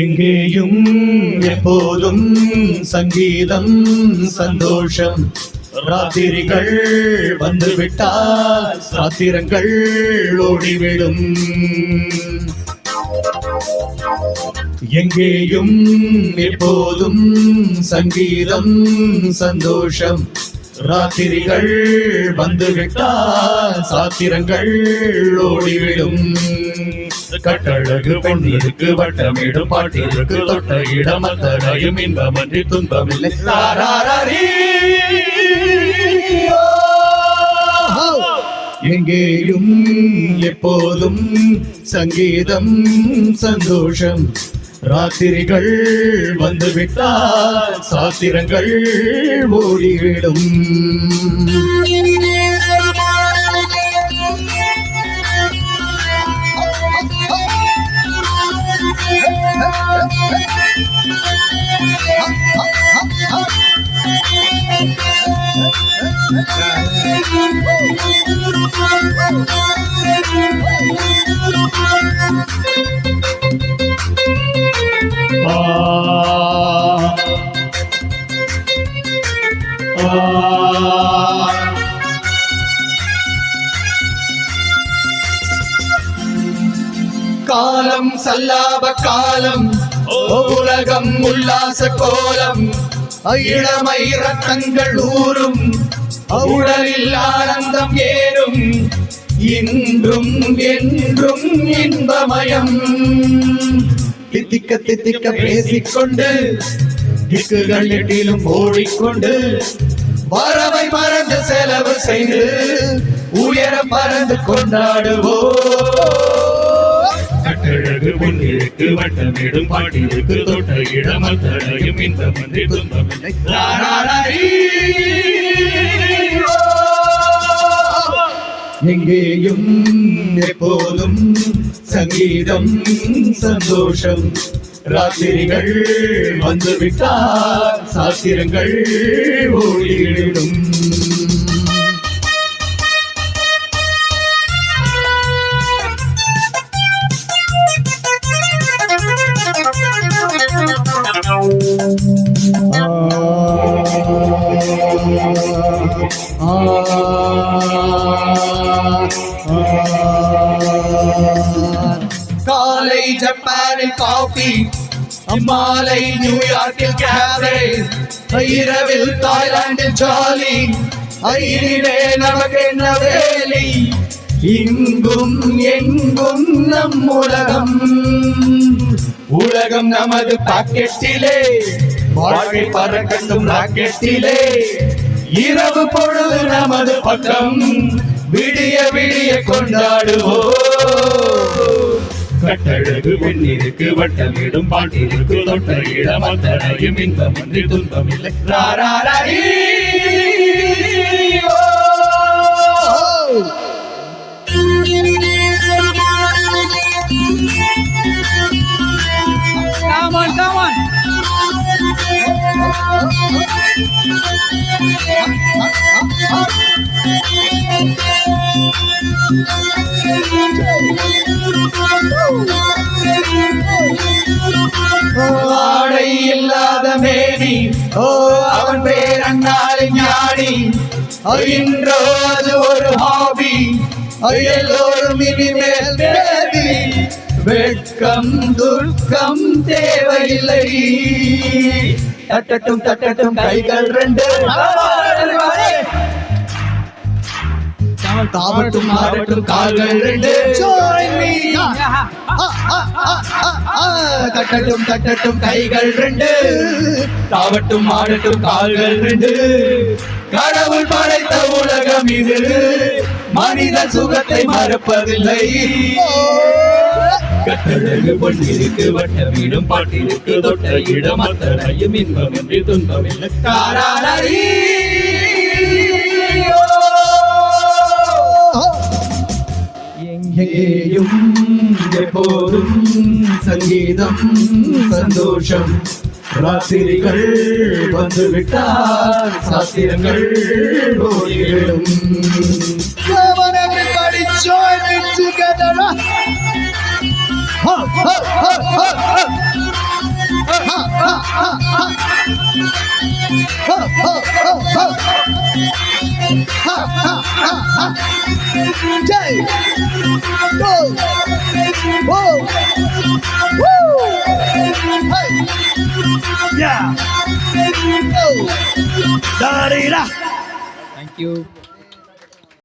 எங்கேயும் எப்போதும் சங்கீதம் சந்தோஷம். ராத்திரிகள் வந்துவிட்டால் சாத்திரங்கள் ஓடிவிடும். எங்கேயும் எப்போதும் சங்கீதம் சந்தோஷம். ராத்திரிகள் வந்துவிட்டால் சாத்திரங்கள் ஓடிவிடும். கட்டழகு பெண்ணிற்கு வட்டமிடும் பாட்டிற்கு தொட்ட இடமத்தடையும் இன்பமன்றி துன்பமில்லை. எங்கேயும் எப்போதும் சங்கீதம் சந்தோஷம். ராத்திரிகள் வந்துவிட்டால் சாத்திரங்கள் ஓடிவிடும். காலம் சல்லாப காலம், உலகம் உல்லாச கோலம். இளமை ரத்தங்கள் ஊறும், உடலில் ஆனந்தம் ஏறும். இன்றும் என்றும் இன்பமயம். தித்திக்க தித்திக்க பேசிக்கொண்டு திக்குகள் எட்டிலும் ஓடிக்கொண்டு வரவை மறந்து செலவு செய்து உயர பறந்து கொண்டாடுவோம். கட்டழகு பெண்ணிற்கு வட்டமிடும் பாட்டிற்கு தொட்ட இடமத்தடையும் இன்பமன்றி துன்பமில்லை. எங்கேயும் எப்போதும் சங்கீதம் சந்தோஷம். ராத்திரிகள் வந்துவிட்டால் சாத்திரங்கள் ஓடிவிடும். காலை ஜப்பானில் காபி, மாலை நியூயார்க்கில் கேபரே, இரவில் தாய்லாந்தில் ஜாலி. ஐரிலே நமக்கு என்ன வேலி? இங்கும் எங்கும் நம் உலகம். உலகம் நமது பாக்கெட்டிலே, வாழ்க்கை பறக்கட்டும் ராக்கெட்டிலே. இரவு பொழுது நமது பக்கம், விடிய விடிய கொண்டாடுவோம். கட்டழகு பெண்ணிற்கு வட்டமிடும் பாட்டிற்கு தொட்ட இடமத்தடையும் இன்பமன்றி துன்பமில்லை. Come on, come on. ஆடை இல்லாத மேனி, அவன் பேர் அண்ணாளின் ஞானி. இன்றோ அது ஒரு ஹாபி, எல்லோரும் இனிமேல் பேதி. வெட்கம் துர்க்கம் தேவையில்லை. தட்டட்டும் தட்டட்டும் கைகள் ரெண்டு, தாவட்டும் ஆடட்டும் கால்கள் ரெண்டு. தட்டட்டும் தட்டட்டும் கைகள் ரெண்டு, தாவட்டும் ஆடட்டும் கால்கள் ரெண்டு. கடவுள் படைத்த உலகம் இது, மனித சுகத்தை மறப்பதில்லை. கட்டழகு பொன்னிருக்கு வட்ட வீடும் பாட்டிற்கு தொட்ட இடம் அத்தனையும் இன்பம் என்று துன்பமில்லை. தாராளரி. எங்கேயும் எப்போதும் சங்கீதம் சந்தோஷம். ராத்திரிகள் வந்துவிட்டால் சாத்திரங்கள் ஓடிவிடும். Come on, everybody, join in together. Ha, ha, ha, ha, ha. Ha, ha, ha, ha. Ha, ha, ha, ha. Ha, ha, ha, ha. Jay. Go. Whoa. Woo. Hey. Yeah. Go. Da-da-da. Thank you.